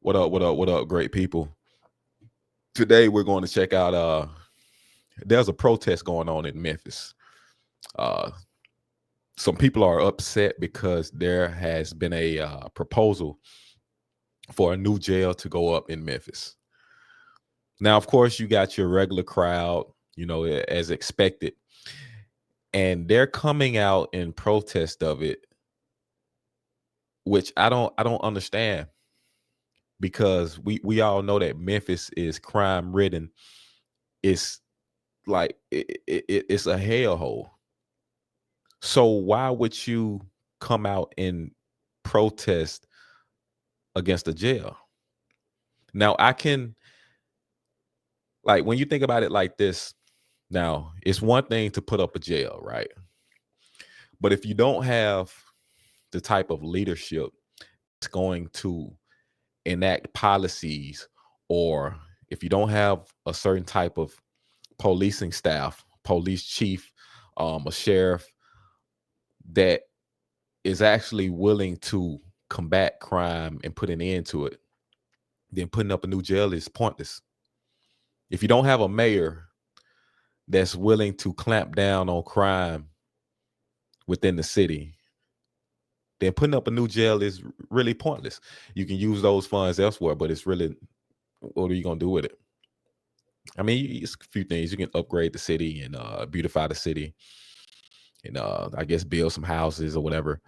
What up, what up, what up, great people? Today we're going to check out there's a protest going on in Memphis. Uh some people are upset because there has been a proposal for a new jail to go up in Memphis. Now, of course, you got your regular crowd, as expected, and they're coming out in protest of it, which I don't understand because we all know that Memphis is crime ridden. It's like it's a hellhole. So why would you come out and protest against a jail? Now I can, like, when you think about it like this, now it's one thing to put up a jail, right? But if you don't have the type of leadership that's going to enact policies, or if you don't have a certain type of policing staff, police chief, a sheriff that is actually willing to combat crime and put an end to it, then putting up a new jail is pointless. If you don't have a mayor that's willing to clamp down on crime within the city, then putting up a new jail is really pointless. You can use those funds elsewhere, but it's really, what are you going to do with it? I mean, it's a few things. You can upgrade the city and beautify the city and I guess build some houses or whatever.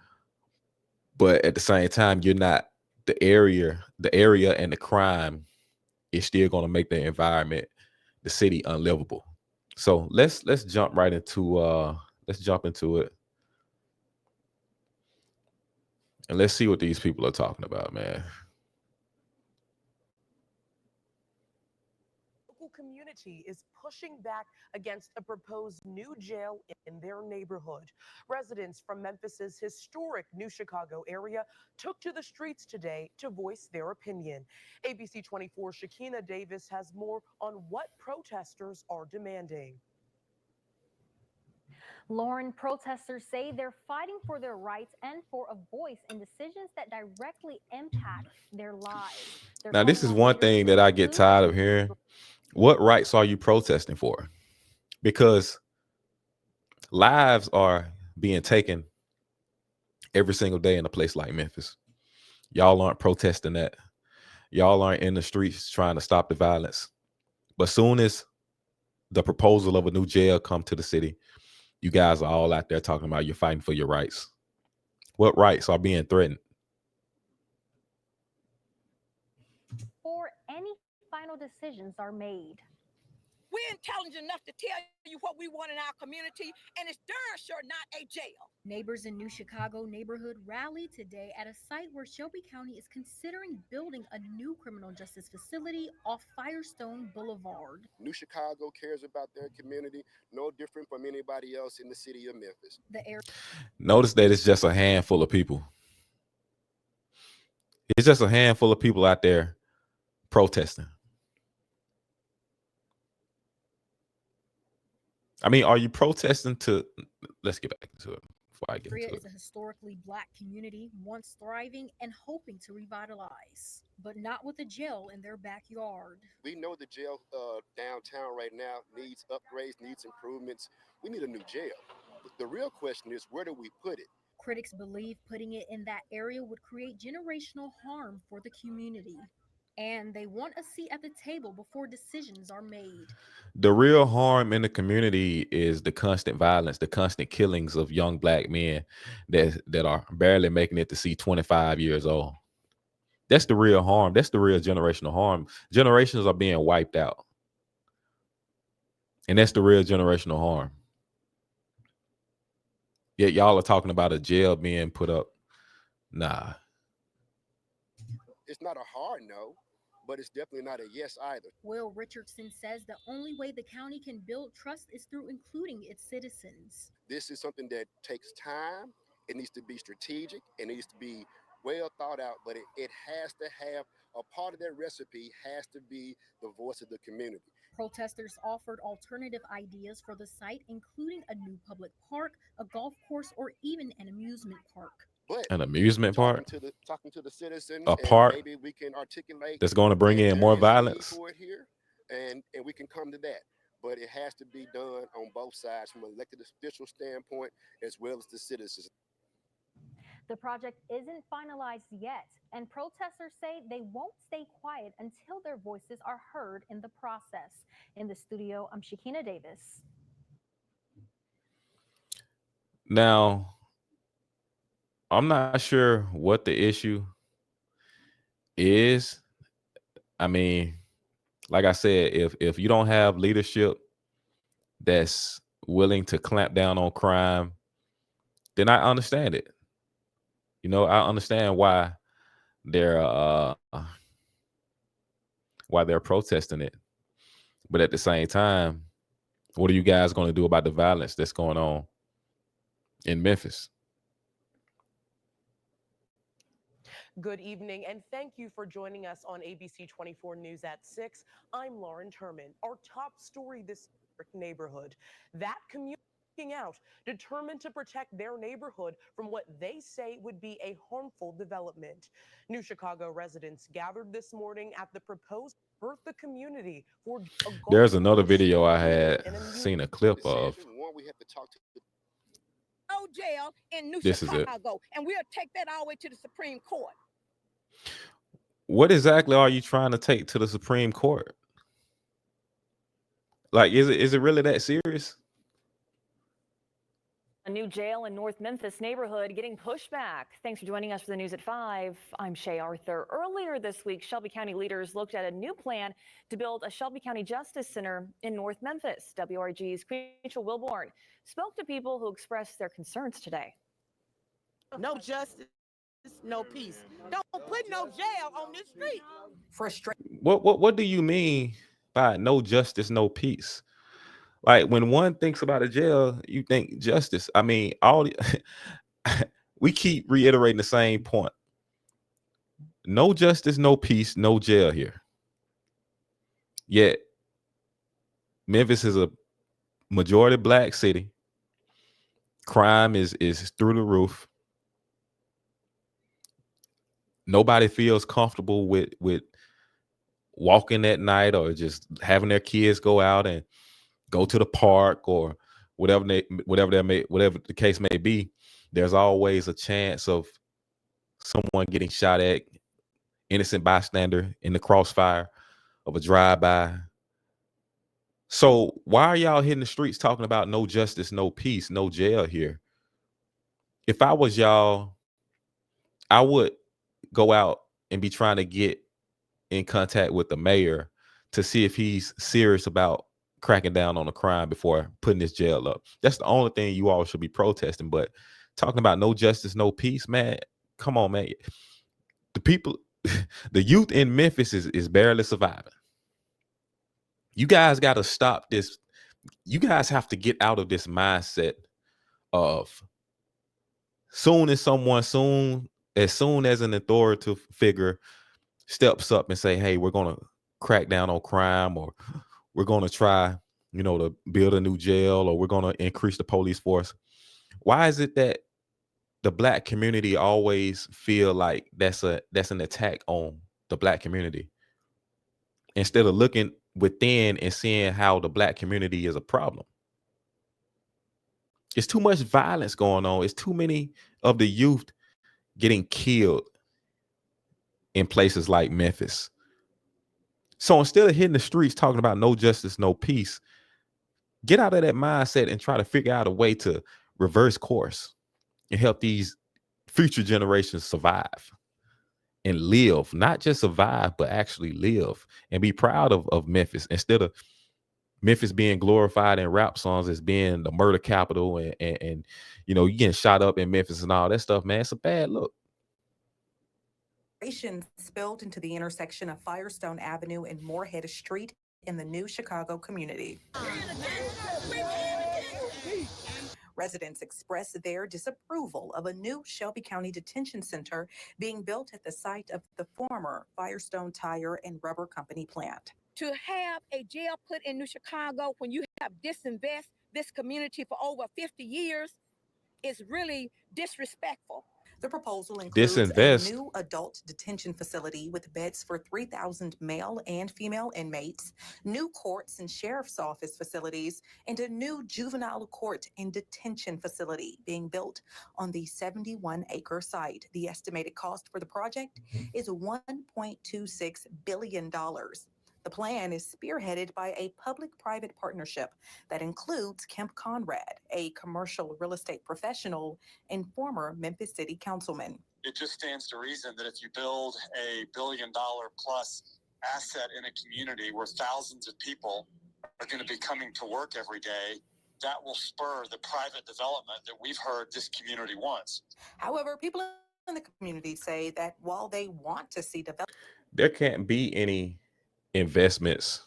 But at the same time, you're not, the area and the crime is still going to make the environment, the city, unlivable. So let's jump right into let's jump into it, and let's see what these people are talking about, man. Local community is pushing back against a proposed new jail in their neighborhood. Residents from Memphis's historic New Chicago area took to the streets today to voice their opinion. ABC 24 Shakina Davis has more on what protesters are demanding. Lauren, protesters say they're fighting for their rights and for a voice in decisions that directly impact their lives. They're Now, this calling is on one leaders thing to that I get include tired a of new hearing. What rights are you protesting for? Because lives are being taken every single day in a place like Memphis. Y'all aren't protesting that. Y'all aren't in the streets trying to stop the violence. But soon as the proposal of a new jail come to the city, you guys are all out there talking about you're fighting for your rights. What rights are being threatened? before any final decisions are made. We're intelligent enough to tell you what we want in our community, and it's darn sure not a jail. Neighbors in New Chicago neighborhood rallied today at a site where Shelby County is considering building a new criminal justice facility off Firestone Boulevard. New Chicago cares about their community, no different from anybody else in the city of Memphis. Notice that it's just a handful of people. It's just a handful of people out there protesting. I mean, are you protesting to? Let's get back into it before I get Area into is it. a historically black community, once thriving and hoping to revitalize, but not with a jail in their backyard. We know the jail downtown right now needs upgrades, needs improvements. We need a new jail. The real question is, where do we put it? Critics believe putting it in that area would create generational harm for the community. And they want a seat at the table before decisions are made. The real harm in the community is the constant violence, the constant killings of young black men that are barely making it to see 25 years old. That's the real harm. That's the real generational harm. Generations are being wiped out. And that's the real generational harm. Yet y'all are talking about a jail being put up. Nah. It's not a hard no, but it's definitely not a yes either. Will Richardson says the only way the county can build trust is through including its citizens. This is something that takes time. It needs to be strategic. It needs to be well thought out, but it has to have a part of that recipe has to be the voice of the community. Protesters offered alternative ideas for the site, including a new public park, a golf course, or even an amusement park. But An amusement park, talking to the citizens, a and park maybe we can articulate that's going to bring that in there more is a need violence. for it here, and we can come to that. But it has to be done on both sides, from an elected official standpoint as well as the citizens. The project isn't finalized yet, and protesters say they won't stay quiet until their voices are heard in the process. In the studio, I'm Shakina Davis. Now, I'm not sure what the issue is. I mean, like I said, if you don't have leadership that's willing to clamp down on crime, then I understand it. I understand they're uh why they're protesting it. But at the same time, what are you guys going to do about the violence that's going on in Memphis? Good evening, and thank you for joining us on ABC 24 News at 6. I'm Lauren Turman. Our top story this neighborhood. That community out, determined to protect their neighborhood from what they say would be a harmful development. New Chicago residents gathered this morning at the proposed Bertha community for a There's golf another course, video I pool, had and a new seen a clip of. Decision one, we have to talk to No jail in New This is it. Chicago, and we'll take that all the way to the Supreme Court. What exactly are you trying to take to the Supreme Court? Like, is it really that serious? A new jail in North Memphis neighborhood getting pushed back. Thanks for joining us for the news at 5. I'm Shay Arthur. Earlier this week, Shelby County leaders looked at a new plan to build a Shelby County Justice Center in North Memphis. WRG's Rachel Wilborn spoke to people who expressed their concerns today. No justice, no peace. Don't put no jail on this street. What do you mean by no justice, no peace? Like, when one thinks about a jail, you think justice. I mean, we keep reiterating the same point. No justice, no peace, no jail here. Yet, Memphis is a majority black city. Crime is through the roof. Nobody feels comfortable with walking at night or just having their kids go out and go to the park or whatever the case may be. There's always a chance of someone getting shot at, innocent bystander in the crossfire of a drive-by. So why are y'all hitting the streets talking about no justice, no peace, no jail here? If I was y'all, I would go out and be trying to get in contact with the mayor to see if he's serious about cracking down on the crime before putting this jail up. That's the only thing you all should be protesting. But talking about no justice, no peace, man, come on, man. The people, the youth in Memphis is barely surviving. You guys got to stop this. You guys have to get out of this mindset of as soon as an authoritative figure steps up and say, hey, we're going to crack down on crime, or we're going to try, to build a new jail, or we're going to increase the police force. Why is it that the black community always feel like that's an attack on the black community, instead of looking within and seeing how the black community is a problem? It's too much violence going on. It's too many of the youth getting killed in places like Memphis. So instead of hitting the streets talking about no justice, no peace, get out of that mindset and try to figure out a way to reverse course and help these future generations survive and live. Not just survive, but actually live and be proud of Memphis, instead of Memphis being glorified in rap songs as being the murder capital and you getting shot up in Memphis and all that stuff, man. It's a bad look. Spilled into the intersection of Firestone Avenue and Moorhead Street in the New Chicago community. Residents expressed their disapproval of a new Shelby County Detention Center being built at the site of the former Firestone Tire and Rubber Company plant. To have a jail put in New Chicago when you have disinvested this community for over 50 years is really disrespectful. The proposal includes a Disinvest. new adult detention facility with beds for 3,000 male and female inmates, new courts and sheriff's office facilities, and a new juvenile court and detention facility being built on the 71-acre site. The estimated cost for the project is $1.26 billion. The plan is spearheaded by a public-private partnership that includes Kemp Conrad, a commercial real estate professional and former Memphis City Councilman. It just stands to reason that if you build a $1 billion plus asset in a community where thousands of people are going to be coming to work every day, that will spur the private development that we've heard this community wants. However, people in the community say that while they want to see development, there can't be any investments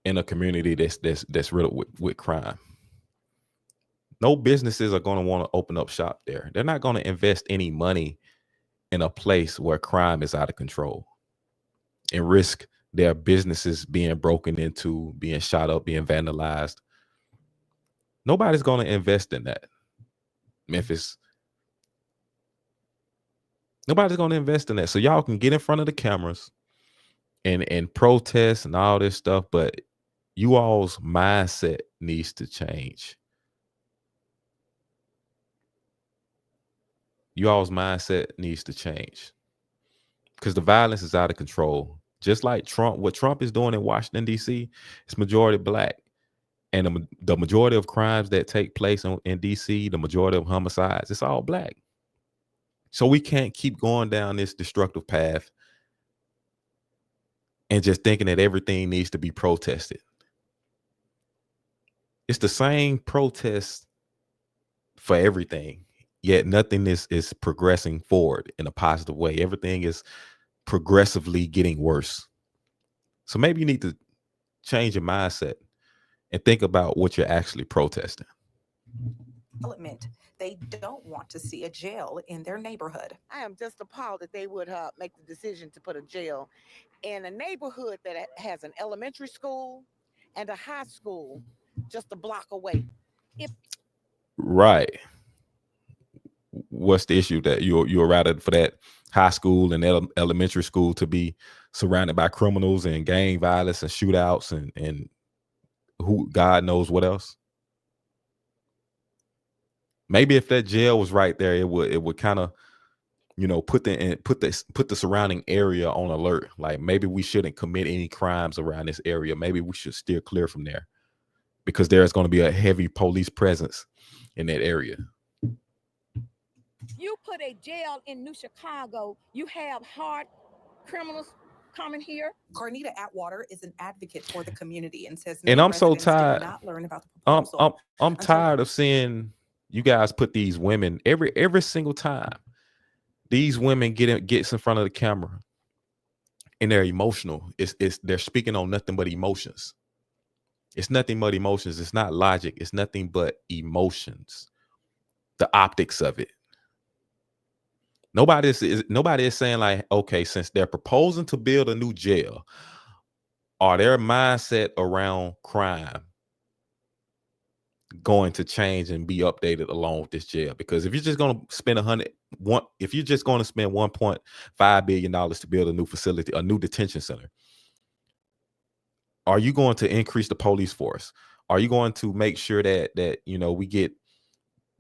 in a community that's riddled with crime. No businesses are going to want to open up shop there. They're not going to invest any money in a place where crime is out of control and risk their businesses being broken into, being shot up, being vandalized. Nobody's going to invest in that. Memphis. Nobody's going to invest in that. So y'all can get in front of the cameras and protest and all this stuff, but you all's mindset needs to change. You all's mindset needs to change because the violence is out of control. Just like Trump, what Trump is doing in Washington, D.C., it's majority black. And the majority of crimes that take place in D.C., the majority of homicides, it's all black. So we can't keep going down this destructive path and just thinking that everything needs to be protested. It's the same protest for everything, yet nothing is progressing forward in a positive way. Everything is progressively getting worse. So maybe you need to change your mindset and think about what you're actually protesting. They don't want to see a jail in their neighborhood. I am just appalled that they would make the decision to put a jail in a neighborhood that has an elementary school and a high school just a block away. Right. What's the issue that you're rather for that high school and elementary school to be surrounded by criminals and gang violence and shootouts and who God knows what else? Maybe if that jail was right there, it would kind of, put the surrounding area on alert. Like maybe we shouldn't commit any crimes around this area. Maybe we should steer clear from there because there's going to be a heavy police presence in that area. You put a jail in New Chicago, you have hard criminals coming here. Carnita Atwater is an advocate for the community and says, and I'm so tired. Did not learn about the proposal I'm tired of seeing you guys put these women every single time. These women gets in front of the camera and they're emotional. They're speaking on nothing but emotions. It's nothing but emotions. It's not logic. It's nothing but emotions. The optics of it. Nobody is saying like, okay, since they're proposing to build a new jail, are their mindset around crime going to change and be updated along with this jail? Because if you're just going to spend if you're just going to spend $1.5 billion to build a new facility, a new detention center, are you going to increase the police force? Are you going to make sure that we get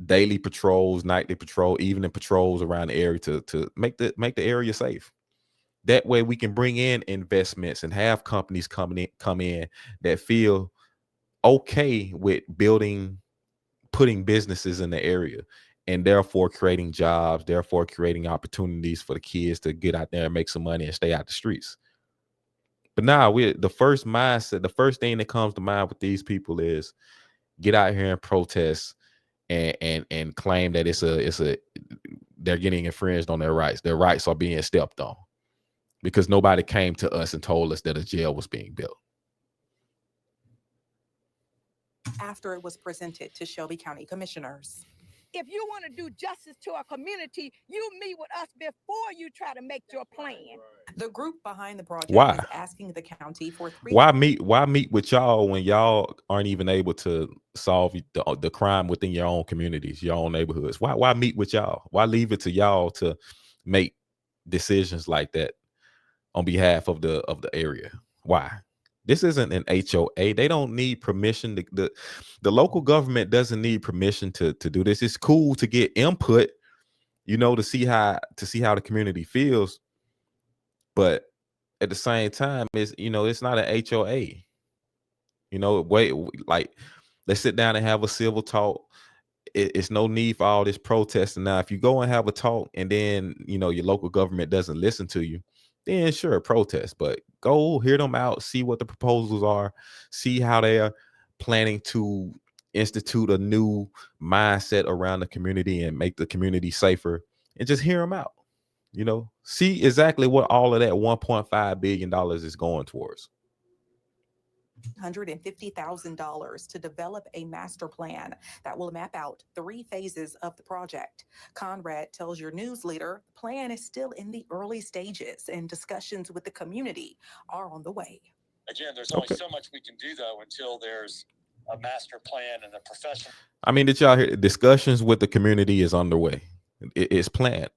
daily patrols, nightly patrol, evening patrols around the area to make the area safe? That way we can bring in investments and have companies come in that feel okay with putting businesses in the area and therefore creating jobs, therefore creating opportunities for the kids to get out there and make some money and stay out the streets. But now the first thing that comes to mind with these people is get out here and protest and claim that they're getting infringed on their rights. Their rights are being stepped on because nobody came to us and told us that a jail was being built. After it was presented to Shelby County commissioners. if you want to do justice to our community, you meet with us before you try to make your plan. The group behind the project Why? is asking the county for three. Why meet with y'all when y'all aren't even able to solve the crime within your own communities, your own neighborhoods? Why meet with y'all? Why leave it to y'all to make decisions like that on behalf of the area? Why? This isn't an HOA. They don't need permission. The local government doesn't need permission to do this. It's cool to get input, to see how the community feels, but at the same time, it's not an HOA. Wait, like, let's sit down and have a civil talk. It's no need for all this protesting. Now, if you go and have a talk and then your local government doesn't listen to you, then sure, protest. But go hear them out, see what the proposals are, see how they are planning to institute a new mindset around the community and make the community safer, and just hear them out. See exactly what all of that $1.5 billion is going towards. $150,000 to develop a master plan that will map out 3 phases of the project. Conrad tells your news leader the plan is still in the early stages and discussions with the community are on the way. Again, there's only so much we can do, though, until there's a master plan and a professional. I mean, did y'all hear? Discussions with the community is underway. It's planned.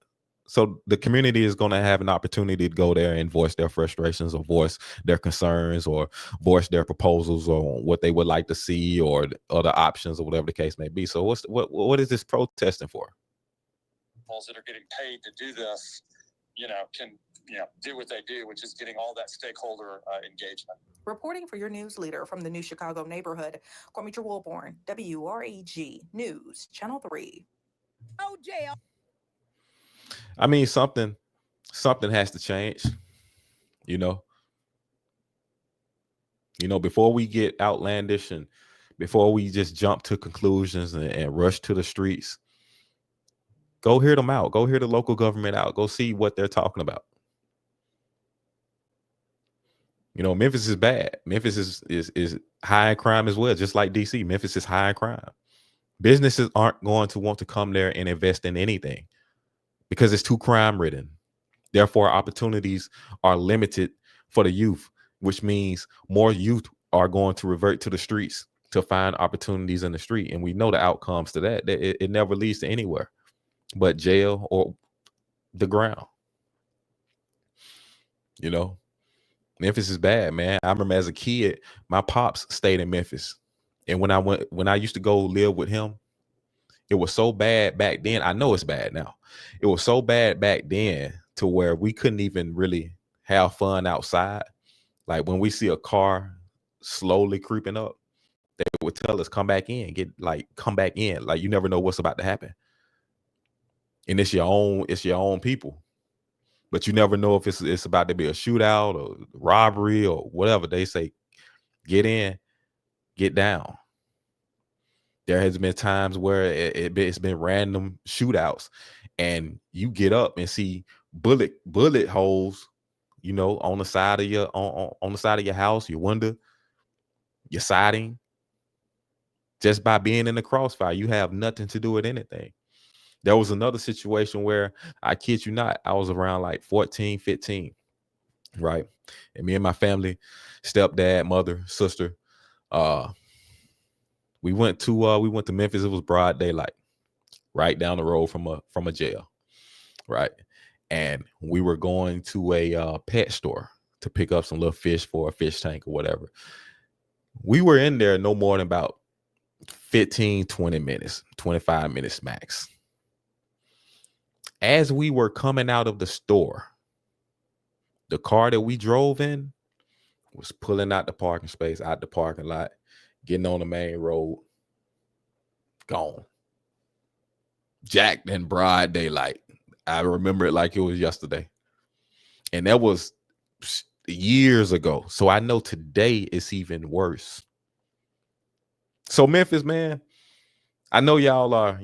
So the community is going to have an opportunity to go there and voice their frustrations or voice their concerns or voice their proposals or what they would like to see or other options or whatever the case may be. So what is this protesting for? That are getting paid to do this, can do what they do, which is getting all that stakeholder engagement. Reporting for your news leader from the New Chicago neighborhood, Kwame Wilborn, WREG News, Channel 3. Oh, jail. I mean, something has to change, before we get outlandish and before we just jump to conclusions and rush to the streets. Go hear them out. Go hear the local government out. Go see what they're talking about. Memphis is bad. Memphis is high in crime as well, just like DC. Memphis is high in crime. Businesses aren't going to want to come there and invest in anything because it's too crime ridden. Therefore, opportunities are limited for the youth, which means more youth are going to revert to the streets to find opportunities in the street. And we know the outcomes to that. It never leads to anywhere but jail or the ground. Memphis is bad, man. I remember as a kid, my pops stayed in Memphis. And when I used to go live with him, it was so bad back then. I know it's bad now. It was so bad back then to where we couldn't even really have fun outside. Like when we see a car slowly creeping up, they would tell us, come back in, come back in. Like you never know what's about to happen. And it's your own people. But you never know if it's about to be a shootout or robbery or whatever. They say, get in, get down. There has been times where it's been random shootouts, and you get up and see bullet holes, on the side of your on the side of your house, your window, your siding. Just by being in the crossfire, you have nothing to do with anything. There was another situation where, I kid you not, I was around like 14, 15, right? And me and my family, stepdad, mother, sister, we went to Memphis. It was broad daylight, right down the road from a jail, right? And we were going to a pet store to pick up some little fish for a fish tank or whatever. We were in there no more than about 15, 20 minutes, 25 minutes max. As we were coming out of the store, the car that we drove in was pulling out the parking space, out the parking lot, getting on the main road, gone. Jacked in broad daylight. I remember it like it was yesterday. And that was years ago. So I know today it's even worse. So Memphis, man, I know y'all are,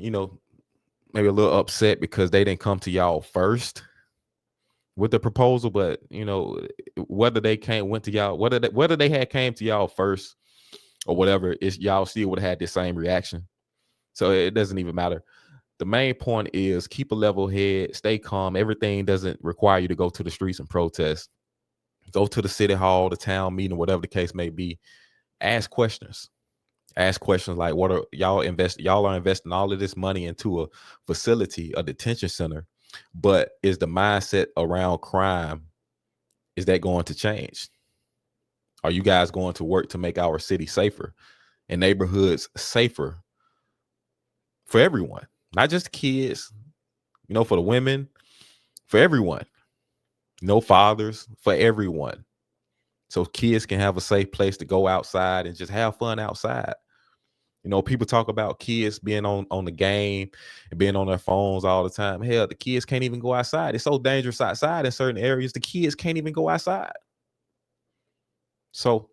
maybe a little upset because they didn't come to y'all first with the proposal, but whether they went to y'all, whether they had came to y'all first or whatever, y'all still would have had the same reaction. So it doesn't even matter. the main point is keep a level head, stay calm. Everything doesn't require you to go to the streets and protest. Go to the city hall, the town meeting, whatever the case may be. Ask questions. Ask questions like, what are y'all y'all are investing all of this money into a facility, a detention center, but is the mindset around crime, is that going to change? Are you guys going to work to make our city safer and neighborhoods safer for everyone? Not just kids, for the women, for everyone. No fathers, for everyone. So kids can have a safe place to go outside and just have fun outside. People talk about kids being on the game and being on their phones all the time. Hell, the kids can't even go outside. It's so dangerous outside in certain areas. The kids can't even go outside. So,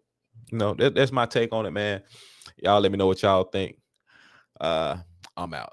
that's my take on it, man. Y'all let me know what y'all think. I'm out.